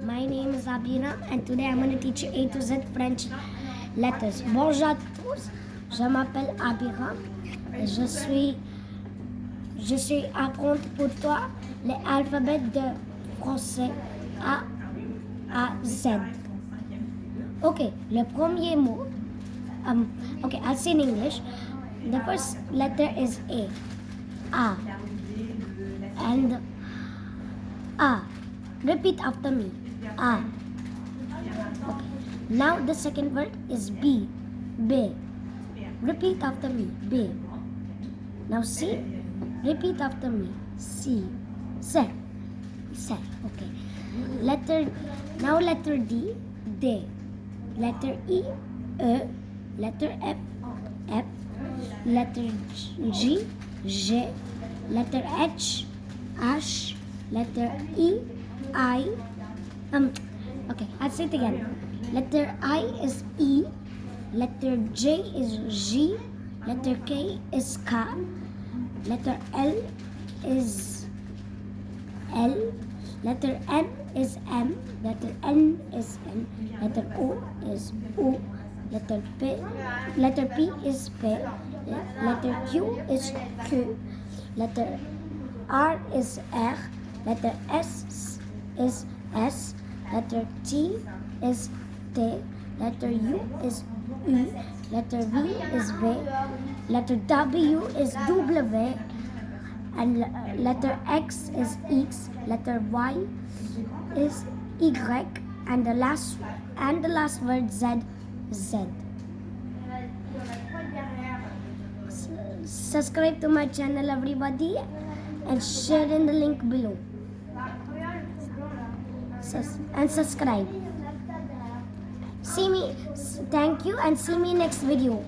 My name is Abhiram and today I'm going to teach you A to Z French letters. Bonjour à tous, je m'appelle Abhiram et je suis apprendre pour toi les alphabets de français A à Z. Ok, le premier mot, okay, I'll say in English. The first letter is A. A. And A. Repeat after me. A. Okay. Now the second word is B. B. Repeat after me. B. Now C. Repeat after me. C. C. C. Okay. Now letter D. D. Letter E. E. Letter F. F. Letter G. G. Letter H. H. Letter E. I. Okay, I'll say it again. Letter I is E. Letter J is G. Letter K is K. Letter L is L. Letter M is M. Letter N is N. Letter O is O. Letter P is P. Letter Q is Q. Letter R is R. Letter S is S. Letter T is T. Letter U is U. Letter V is V. Letter W is W. And letter X is X. Letter Y is Y. And the last word Z, Z. Subscribe to my channel, everybody, and share in the link below. And subscribe. Thank you, and see me next video.